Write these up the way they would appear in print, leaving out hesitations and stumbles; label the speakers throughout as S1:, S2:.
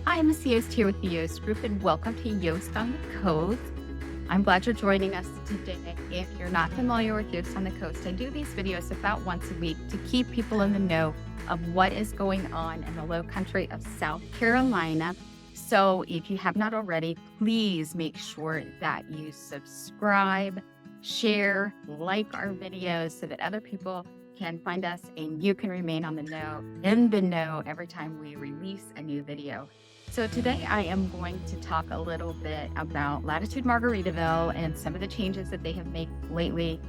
S1: Hi, Missy Yost here with the Yost Group, and welcome to Yost on the Coast. I'm glad you're joining us today. If you're not familiar with Yost on the Coast, I do these videos about once a week to keep people in the know of what is going on in the low country of South Carolina. So if you have not already, please make sure that you subscribe, share, like our videos so that other people can find us and you can remain in the know every time we release a new video. So today I am going to talk a little bit about Latitude Margaritaville and some of the changes that they have made lately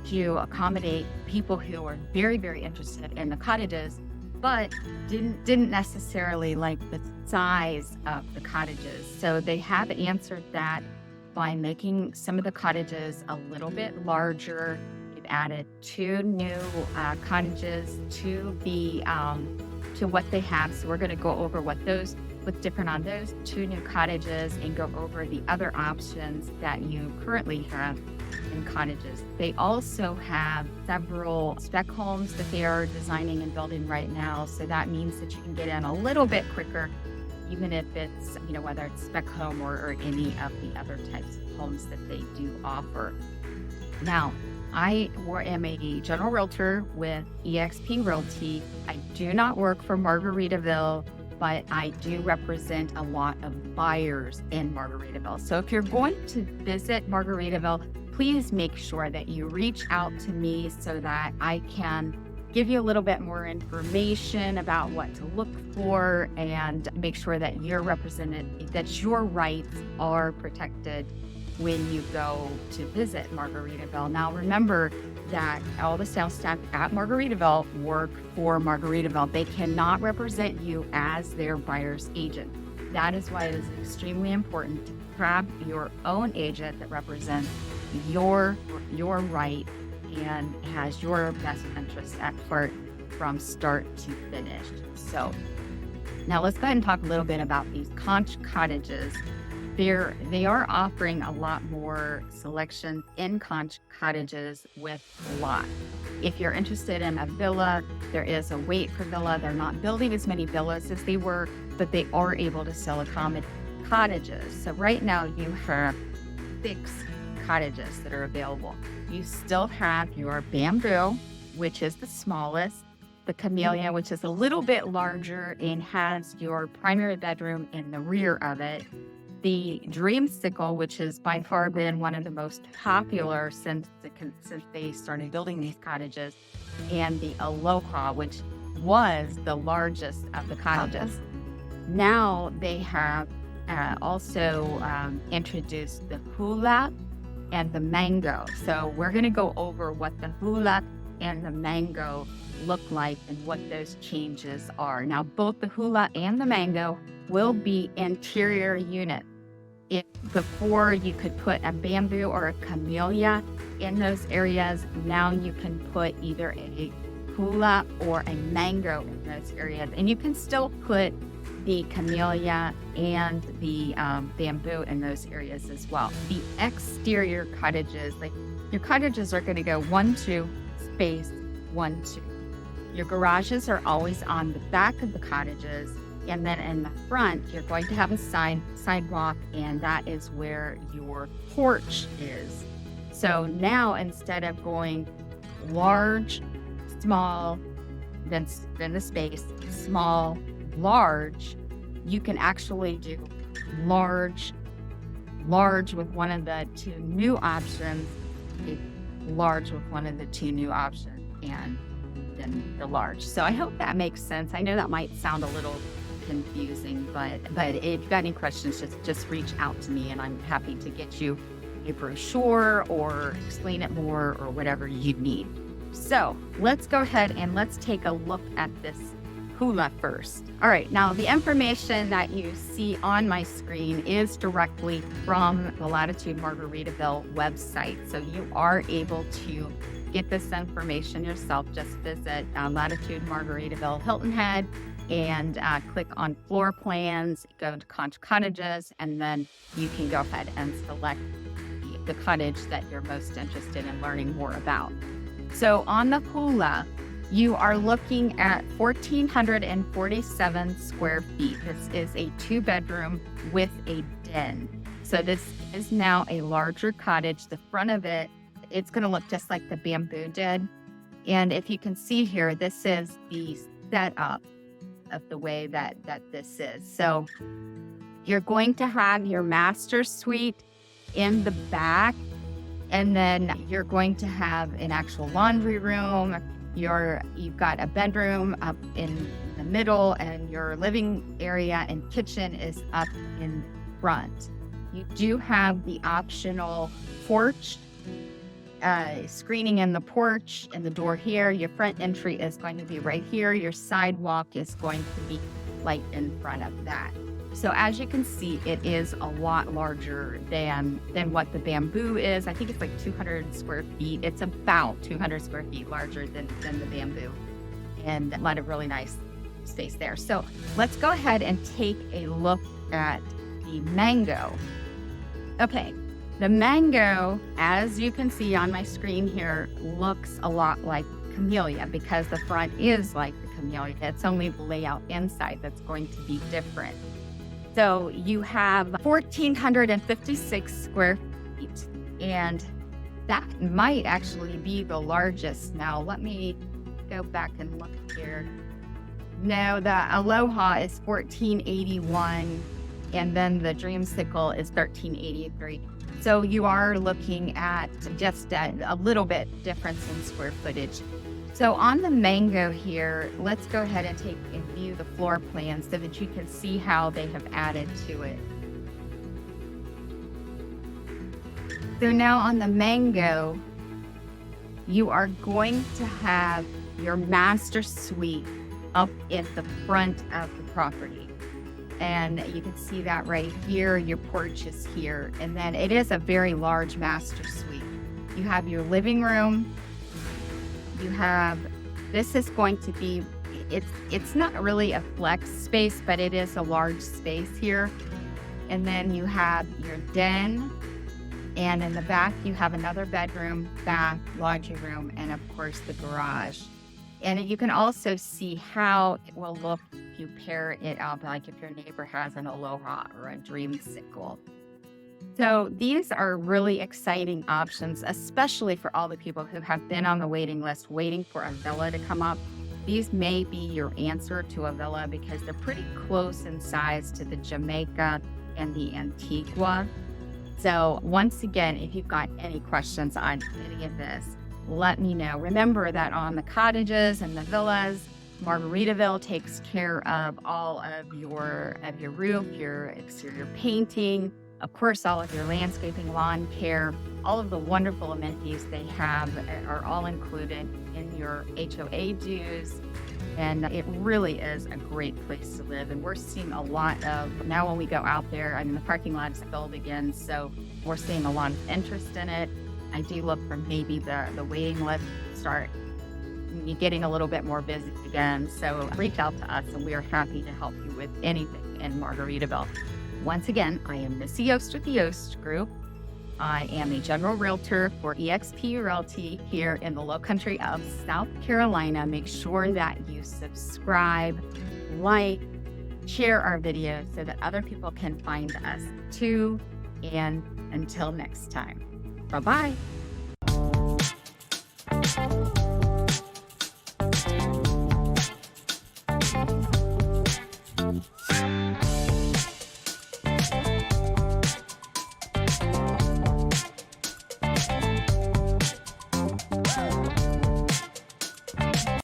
S1: to accommodate people who are very, very interested in the cottages, but didn't necessarily like the size of the cottages. So they have answered that by making some of the cottages a little bit larger. They've added 2 new cottages to what they have. So we're going to go over what's different on those 2 new cottages and go over the other options that you currently have in cottages. They also have several spec homes that they are designing and building right now. So that means that you can get in a little bit quicker, even if it's, whether it's spec home or any of the other types of homes that they do offer. Now, I am a general realtor with eXp Realty. I do not work for Margaritaville, but I do represent a lot of buyers in Margaritaville. So if you're going to visit Margaritaville, please make sure that you reach out to me so that I can give you a little bit more information about what to look for and make sure that you're represented, that your rights are protected when you go to visit Margaritaville. Now remember that all the sales staff at Margaritaville work for Margaritaville. They cannot represent you as their buyer's agent. That is why it is extremely important to grab your own agent that represents your right and has your best interest at heart from start to finish. So now let's go ahead and talk a little bit about these conch cottages. They are offering a lot more selection in conch cottages with a lot. If you're interested in a villa, there is a wait for villa. They're not building as many villas as they were, but they are able to sell cottages. So right now you have 6 cottages that are available. You still have your bamboo, which is the smallest, the camellia, which is a little bit larger and has your primary bedroom in the rear of it, the dreamsicle, which has by far been one of the most popular since they started building these cottages, and the aloha, which was the largest of the cottages. Now they have also introduced the Hula and the mango. So we're going to go over what the Hula and the mango look like and what those changes are. Now, both the Hula and the mango will be interior units. If before you could put a bamboo or a camellia in those areas, now you can put either a Hula or a mango in those areas. And you can still put the camellia and the bamboo in those areas as well. The exterior cottages, like your cottages are going to go 1-2, space 1-2. Your garages are always on the back of the cottages. And then in the front, you're going to have a sidewalk, and that is where your porch is. So now instead of going large, small, then the space, small, large, you can actually do large with one of the 2 new options, large with one of the 2 new options, and then the large. So I hope that makes sense. I know that might sound a little confusing, but if you've got any questions, just reach out to me and I'm happy to get you a brochure or explain it more or whatever you need. So let's go ahead and let's take a look at this Hula first. All right, now the information that you see on my screen is directly from the Latitude Margaritaville website. So you are able to get this information yourself. Just visit Latitude Margaritaville Hilton Head and click on floor plans, go to conch cottages, and then you can go ahead and select the cottage that you're most interested in learning more about. So on the Hula, You are looking at 1,447 square feet. This is a 2-bedroom with a den. So this is now a larger cottage. The front of it, it's going to look just like the bamboo did. And if you can see here, this is the setup of the way that this is. So you're going to have your master suite in the back, and then you're going to have an actual laundry room. You've got a bedroom up in the middle, and your living area and kitchen is up in front. You do have the optional porch, screening in the porch and the door here. Your front entry is going to be right here. Your sidewalk is going to be right in front of that. So as you can see, it is a lot larger than what the bamboo is. I think it's like 200 square feet. It's about 200 square feet larger than the bamboo, and a lot of really nice space there. So let's go ahead and take a look at the mango. Okay, the mango, as you can see on my screen here, looks a lot like camellia because the front is like the camellia. It's only the layout inside that's going to be different. So you have 1,456 square feet, and that might actually be the largest. Now, let me go back and look here. No, the Aloha is 1,481, and then the Dreamsicle is 1,383. So you are looking at just a little bit difference in square footage. So on the mango here, let's go ahead and take and view the floor plan so that you can see how they have added to it. So now on the mango, you are going to have your master suite up in the front of the property. And you can see that right here. Your porch is here. And then it is a very large master suite. You have your living room. This is going to be, it's not really a flex space, but it is a large space here. And then you have your den, and in the back you have another bedroom, bath, laundry room, and of course the garage. And you can also see how it will look if you pair it up, like if your neighbor has an Aloha or a Dreamsicle. So these are really exciting options, especially for all the people who have been on the waiting list waiting for a villa to come up. These may be your answer to a villa because they're pretty close in size to the Jamaica and the Antigua. So once again, if you've got any questions on any of this, let me know. Remember that on the cottages and the villas, Margaritaville takes care of all of your roof, your exterior painting, of course, all of your landscaping, lawn care, all of the wonderful amenities they have are all included in your HOA dues. And it really is a great place to live. And we're seeing a lot of, now when we go out there, I mean, the parking lot is filled again. So we're seeing a lot of interest in it. I do look for maybe the waiting list to start getting a little bit more busy again. So reach out to us and we are happy to help you with anything in Margaritaville. Once again, I am Missy Yost with the Yost Group. I am a general realtor for eXp Realty here in the Lowcountry of South Carolina. Make sure that you subscribe, like, share our videos so that other people can find us too. And until next time, bye-bye.